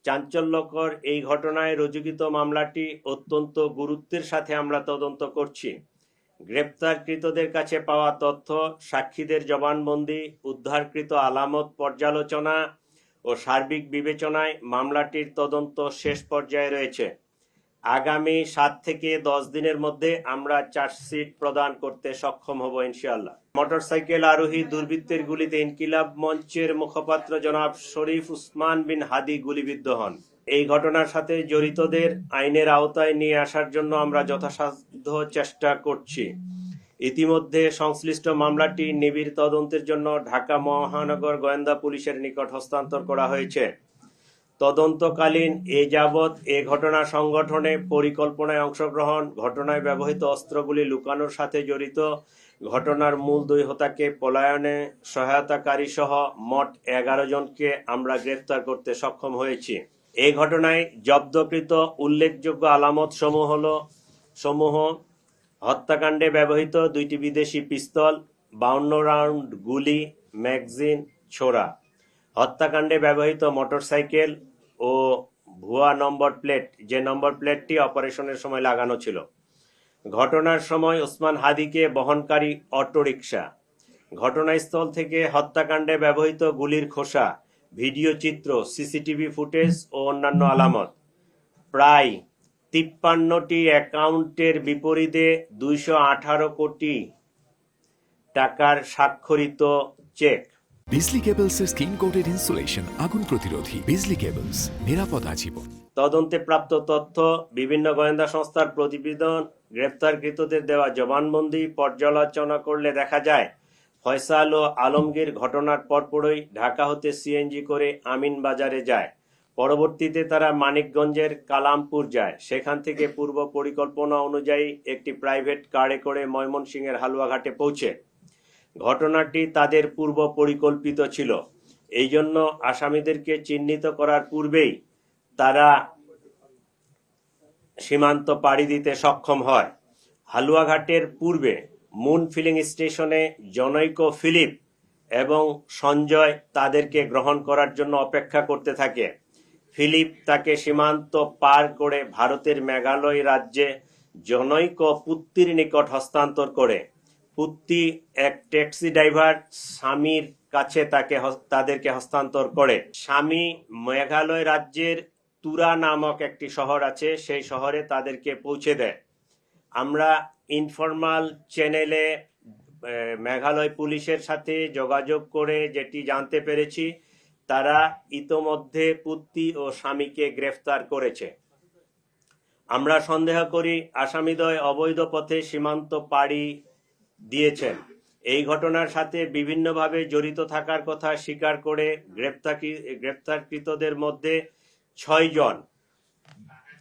চাঞ্চল্যকর এই ঘটনায় রুজুকৃত মামলাটি অত্যন্ত গুরুত্বের সাথে আমরা তদন্ত করছি। গ্রেপ্তারকৃতদের কাছে পাওয়া তথ্য, সাক্ষীদের জবানবন্দি, উদ্ধারকৃত আলামত পর্যালোচনা ও সার্বিক বিবেচনায় মামলাটির তদন্ত শেষ পর্যায়ে রয়েছে। আগামী 7 থেকে 10 দিনের মধ্যে আমরা চার্জশিট প্রদান করতে সক্ষম হব ইনশাআল্লাহ। মোটরসাইকেল আরোহী দুর্বৃত্তের গুলিতে ইনকিলাব মঞ্চের মুখপাত্র জনাব শরীফ উসমান বিন হাদি গুলিবিদ্ধ হন। এই ঘটনার সাথে জড়িতদের আইনের আওতায় নিয়ে আসার জন্য আমরা যথাসাধ্য চেষ্টা করছি। ইতিমধ্যে সংশ্লিষ্ট মামলাটি নিবিড় তদন্তের জন্য ঢাকা মহানগর গোয়েন্দা পুলিশের নিকট হস্তান্তর করা হয়েছে। তদন্তকালীন এ যাবৎ এ ঘটনা সংগঠনে পরিকল্পনায় অংশগ্রহণ, ঘটনায় ব্যবহৃত অস্ত্রগুলি লুকানোর সাথে জড়িত, ঘটনার মূল 2 হোতাকে পলায়নে সহায়তাকারী সহ মোট 11 জনকে আমরা গ্রেফতার করতে সক্ষম হয়েছি। এই ঘটনায় জব্দকৃত উল্লেখযোগ্য আলামত সমূহ হত্যাকাণ্ডে ব্যবহৃত 2টি বিদেশি পিস্তল, 52 রাউন্ড গুলি, ম্যাগাজিন, ছোরা, হত্যাকাণ্ডে ব্যবহৃত মোটরসাইকেল ও ভুয়া নম্বর প্লেট, যে নম্বর প্লেটটি অপারেশনের সময় লাগানো ছিল। ঘটনার সময় ওসমান হাদিকে বহনকারী অটোরিকশা, ঘটনাস্থল থেকে হত্যাকাণ্ডে ব্যবহৃত গুলির খোসা, ভিডিও চিত্র, সিসিটিভি ফুটেজ ও অন্যান্য আলামত। প্রায় 53টি অ্যাকাউন্টের বিপরীতে 218 কোটি টাকার স্বাক্ষরিত চেক। বিজলি কেবলসের স্কিন কোটেড ইনসুলেশন আগুন প্রতিরোধী। বিজলি কেবলস, নিরাপদ আজীবন। তদন্তে প্রাপ্ত তথ্য, বিভিন্ন গোয়েন্দা সংস্থার প্রতিবেদন, গ্রেপ্তারকৃতদের দেওয়া জবানবন্দি পর্যালোচনা করলে দেখা যায় ফয়সাল ও আলমগীর ঘটনার পরপরই ঢাকা হতে সিএনজি করে আমিন বাজারে যায়। পরবর্তীতে তারা মানিকগঞ্জের কালামপুর যায়। সেখান থেকে পূর্ব পরিকল্পনা অনুযায়ী একটি প্রাইভেট কারে করে ময়মনসিংহের হালুয়াঘাটে পৌঁছে। ঘটনাটি তাদের পূর্ব পরিকল্পিত ছিল। এই জন্য আসামিদেরকে চিহ্নিত করার পূর্বেই তারা সীমান্ত পাড়ি দিতে সক্ষম হয়। হালুয়াঘাটের পূর্বে মুন ফিলিং স্টেশনে জনৈক ফিলিপ এবং সঞ্জয় তাদেরকে গ্রহণ করার জন্য অপেক্ষা করতে থাকে। ফিলিপ তাকে সীমান্ত পার করে ভারতের মেঘালয় রাজ্যে জনৈক পুত্তির নিকট হস্তান্তর করে। পুত্তি এক ট্যাক্সি ড্রাইভার স্বামীর কাছে তাদেরকে হস্তান্তর করে। স্বামী মেঘালয় রাজ্যের তুরা নামক একটি শহর আছে, সেই শহরে তাদেরকে পৌঁছে দেয়। আমরা ইনফরমাল চ্যানেলে মেঘালয় পুলিশের সাথে যোগাযোগ করে যেটি জানতে পেরেছি, তারা ইতোমধ্যে পুত্তি ও স্বামীকে গ্রেফতার করেছে। আমরা সন্দেহ করি আসামিদ্বয় অবৈধ পথে সীমান্ত পাড়ি দিয়েছেন। এই ঘটনার সাথে বিভিন্নভাবে জড়িত থাকার কথা স্বীকার করে গ্রেপ্তারকৃতদের মধ্যে 6 জন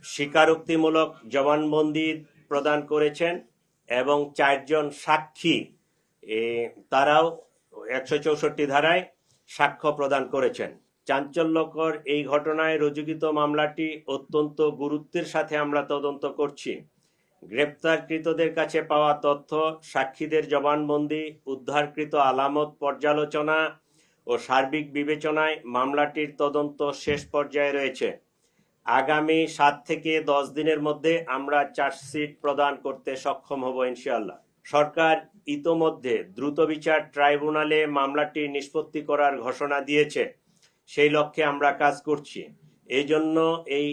স্বীকারোক্তিমূলক জবানবন্দি প্রদান করেছেন এবং 4 জন সাক্ষী তারাও 164 ধারায় সাক্ষ্য প্রদান করেছেন। চাঞ্চল্যকর এই ঘটনায় রুজুকৃত মামলাটি অত্যন্ত গুরুত্বের সাথে আমরা তদন্ত করছি। গ্রেপ্তারকৃতদের কাছে পাওয়া তথ্য, সাক্ষীদের জবানবন্দি, উদ্ধারকৃত আলামত পর্যালোচনা ও সার্বিক বিবেচনায় মামলাটির তদন্ত শেষ পর্যায়ে রয়েছে। আগামী 7 থেকে 10 দিনের মধ্যে আমরা চার্জশিট প্রদান করতে সক্ষম হব ইনশাআল্লাহ। সরকার ইতোমধ্যে দ্রুত বিচার ট্রাইব্যুনালে মামলাটি নিষ্পত্তি করার ঘোষণা দিয়েছে। সেই লক্ষ্যে আমরা কাজ করছি। এই জন্য এই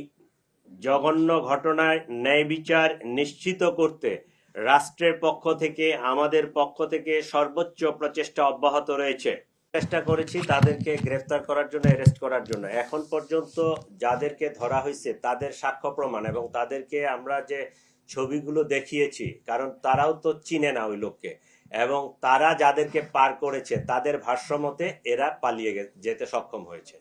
জঘন্য ঘটনায় ন্যায় বিচার নিশ্চিত করতে রাষ্ট্রের পক্ষ থেকে, আমাদের পক্ষ থেকে সর্বোচ্চ প্রচেষ্টা অব্যাহত রয়েছে। চেষ্টা করেছি তাদেরকে গ্রেফতার করার জন্য, অ্যারেস্ট করার জন্য। এখন পর্যন্ত যাদেরকে ধরা হয়েছে তাদের সাক্ষ্য প্রমাণ এবং তাদেরকে আমরা যে ছবিগুলো দেখিয়েছি, কারণ তারাও তো চিনে না ওই লোককে, এবং তারা যাদেরকে পার করেছে তাদের ভাষ্য মতে এরা পালিয়ে যেতে সক্ষম হয়েছে।